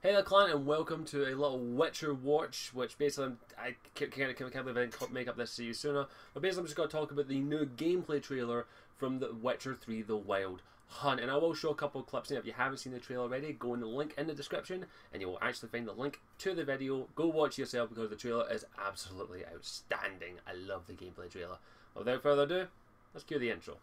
Hey there, client, and welcome to a little Witcher watch, which basically I can't believe I didn't make up this series sooner. But basically, I'm just going to talk about the new gameplay trailer from The Witcher 3: The Wild Hunt, and I will show a couple of clips. Now, if you haven't seen the trailer already, go in the link in the description, and you will actually find the link to the video. Go watch yourself because the trailer is absolutely outstanding. I love the gameplay trailer. Without further ado, let's cue the intro.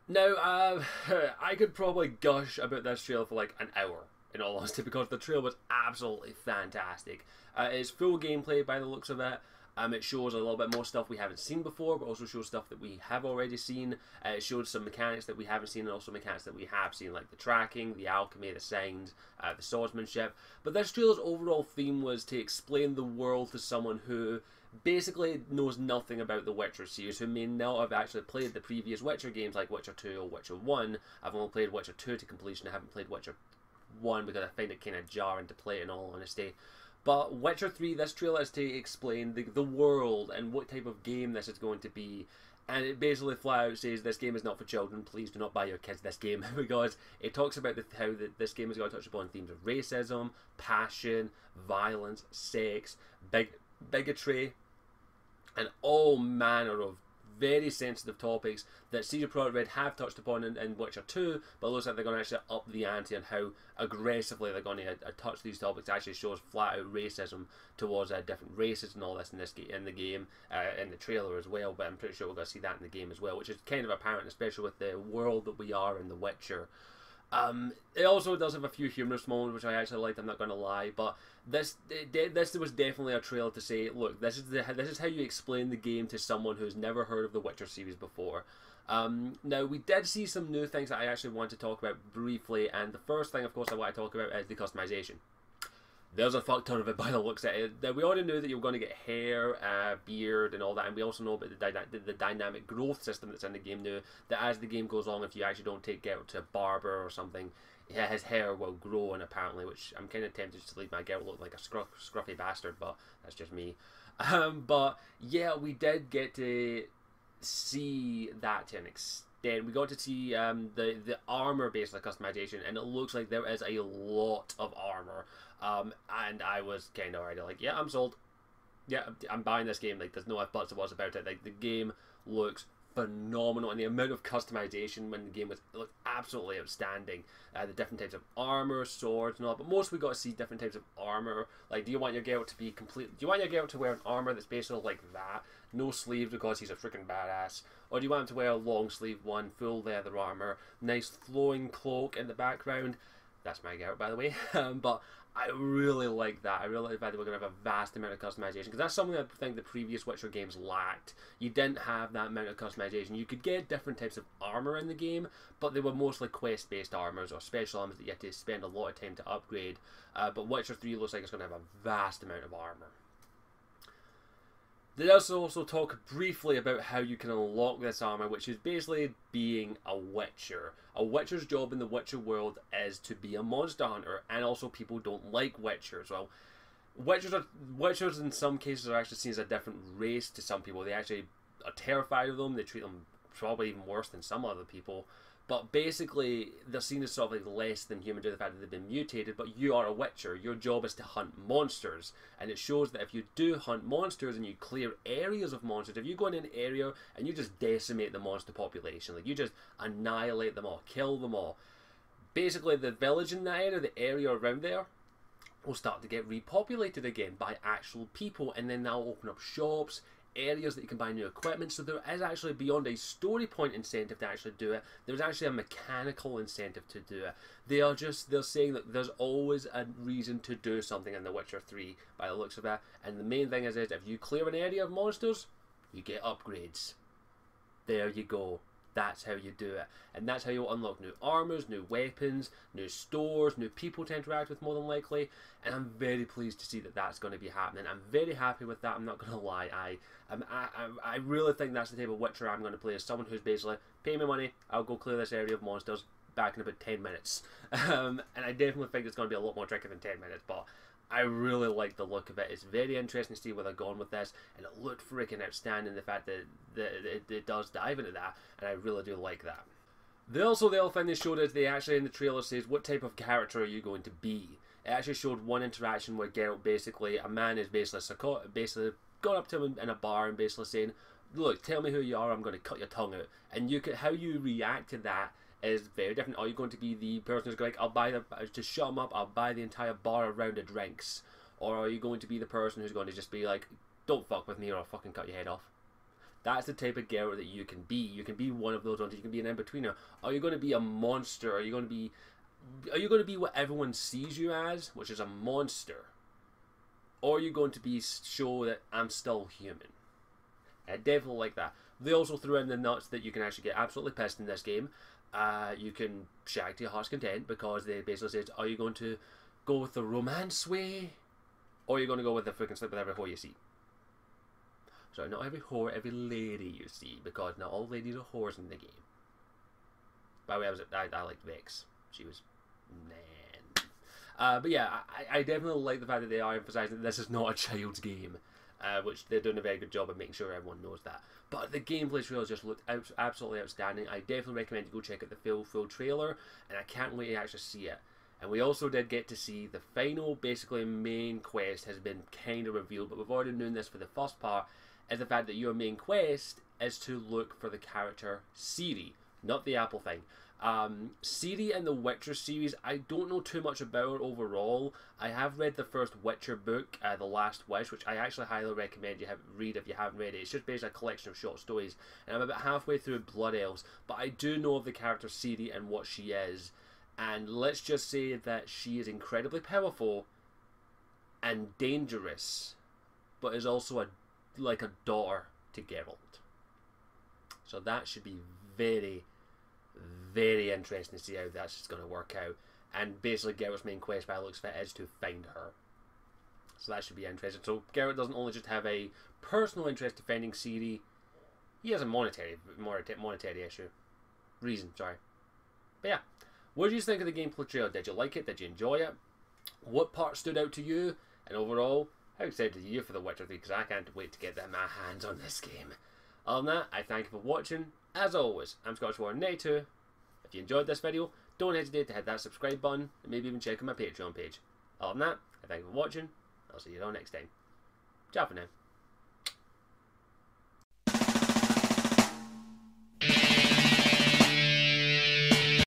Now, I could probably gush about this trailer for like an hour, in all honesty, because the trailer was absolutely fantastic. It's full gameplay by the looks of it. It shows a little bit more stuff we haven't seen before, but also shows stuff that we have already seen. It shows some mechanics that we haven't seen, and also mechanics that we have seen, like the tracking, the alchemy, the signs, the swordsmanship. But this trailer's overall theme was to explain the world to someone who basically knows nothing about the Witcher series, who may not have actually played the previous Witcher games like Witcher 2 or Witcher 1. I've only played Witcher 2 to completion. I haven't played Witcher 1 because I find it kind of jarring to play, in all honesty. But Witcher 3, this trailer is to explain the world and what type of game this is going to be. And it basically flat out says this game is not for children. Please do not buy your kids this game, because it talks about how this game is going to touch upon themes of racism, passion, violence, sex, bigotry, and all manner of very sensitive topics that CD Projekt Red have touched upon in Witcher 2, but it looks like they're going to actually up the ante on how aggressively they're going to touch these topics. It actually shows flat out racism towards different races and all this in the game, in the trailer as well, but I'm pretty sure we're going to see that in the game as well, which is kind of apparent, especially with the world that we are in The Witcher. It also does have a few humorous moments, which I actually liked, I'm not going to lie, but this was definitely a trailer to say, look, this is how you explain the game to someone who's never heard of the Witcher series before. Now, we did see some new things that I actually want to talk about briefly, and the first thing, of course, I want to talk about is the customization. There's a fuck ton of it by the looks of it. We already knew that you were going to get hair, beard, and all that, and we also know about the dynamic growth system that's in the game now, that as the game goes on, if you actually don't take Geralt to a barber or something, his hair will grow, and apparently, which I'm kind of tempted to leave my Geralt look like a scruffy bastard, but that's just me. But yeah, we did get to see that to an extent. We got to see the armor based customization, and it looks like there is a lot of armor. And I was kind of already like, yeah, I'm sold. Yeah, I'm buying this game. Like, there's no ifs, buts, or whats about it. Like, the game looks phenomenal, and the amount of customization when the game looked absolutely outstanding. The different types of armor, swords, and all. But mostly we got to see different types of armor. Like, do you want your Geralt to be complete? Do you want your Geralt to wear an armor that's basically like that, no sleeves because he's a freaking badass, or do you want him to wear a long sleeve one, full leather armor, nice flowing cloak in the background? That's my Geralt, by the way. But I really like that. I really like that we're going to have a vast amount of customization, because that's something I think the previous Witcher games lacked. You didn't have that amount of customization. You could get different types of armor in the game, but they were mostly quest-based armors or special armors that you had to spend a lot of time to upgrade. But Witcher 3 looks like it's going to have a vast amount of armor. They also talk briefly about how you can unlock this armor, which is basically being a Witcher. A Witcher's job in the Witcher world is to be a monster hunter, and also people don't like Witchers. Well, Witchers in some cases are actually seen as a different race to some people. They actually are terrified of them. They treat them probably even worse than some other people. But basically, they're seen as sort of like less than human due to the fact that they've been mutated, but you are a Witcher. Your job is to hunt monsters. And it shows that if you do hunt monsters and you clear areas of monsters, if you go in an area and you just decimate the monster population, like you just annihilate them all, kill them all, basically the village in that area, the area around there, will start to get repopulated again by actual people, and then they'll open up shops, areas that you can buy new equipment. So there is actually, beyond a story point incentive to actually do it, there's actually a mechanical incentive to do it. They're saying that there's always a reason to do something in The Witcher 3 by the looks of it, and the main thing is if you clear an area of monsters, you get upgrades. There you go. That's how you do it, and that's how you'll unlock new armors, new weapons, new stores, new people to interact with, more than likely. And I'm very pleased to see that that's going to be happening. I'm very happy with that. I'm not going to lie. I really think that's the type of Witcher I'm going to play, as someone who's basically, pay me money, I'll go clear this area of monsters back in about 10 minutes. And I definitely think it's going to be a lot more tricky than 10 minutes, but I really like the look of it. It's very interesting to see where they're going with this, and it looked freaking outstanding, the fact that it does dive into that, and I really do like that. The other thing they showed is they actually in the trailer says, what type of character are you going to be? It actually showed one interaction where Geralt basically, a man is basically gone up to him in a bar and basically saying, look, tell me who you are, I'm going to cut your tongue out. And how you react to that is very different. Are you going to be the person who's going, to shut him up, I'll buy the entire bar a round of drinks? Or are you going to be the person who's going to just be like, don't fuck with me or I'll fucking cut your head off? That's the type of Geralt that you can be. You can be one of those ones. You can be an in-betweener. Are you going to be a monster? Are you going to be what everyone sees you as, which is a monster? Or are you going to be show that I'm still human? I definitely like that. They also threw in the nuts that you can actually get absolutely pissed in this game. You can shag to your heart's content, because they basically said, are you going to go with the romance way, or are you going to go with the freaking sleep with every whore you see? Sorry, not every whore, every lady you see, because not all ladies are whores in the game. By the way, I liked Vex. She was man. But yeah, I definitely like the fact that they are emphasising that this is not a child's game, which they're doing a very good job of making sure everyone knows that. But the gameplay trailer just looked absolutely outstanding. I definitely recommend you go check out the full trailer, and I can't wait to actually see it. And we also did get to see the final, basically main quest has been kind of revealed, but we've already known this for the first part, is the fact that your main quest is to look for the character Ciri, not the Apple thing. Ciri in the Witcher series, I don't know too much about her overall. I have read the first Witcher book, The Last Wish, which I actually highly recommend you read if you haven't read it. It's just basically a collection of short stories, and I'm about halfway through Blood Elves, but I do know of the character Ciri and what she is, and let's just say that she is incredibly powerful and dangerous, but is also like a daughter to Geralt. So that should be very, very interesting to see how that's going to work out. And basically Geralt's main quest by the looks of it is to find her. So that should be interesting. So Geralt doesn't only just have a personal interest in finding Ciri, he has a monetary issue. Sorry. But yeah, what did you think of the gameplay trailer? Did you like it? Did you enjoy it? What part stood out to you? And overall, how excited are you for The Witcher 3? Because I can't wait to get my hands on this game. Other than that, I thank you for watching. As always, I'm Scottish Warrior 92. If you enjoyed this video, don't hesitate to hit that subscribe button and maybe even check out my Patreon page. Other than that, I thank you for watching. I'll see you all next time. Ciao for now.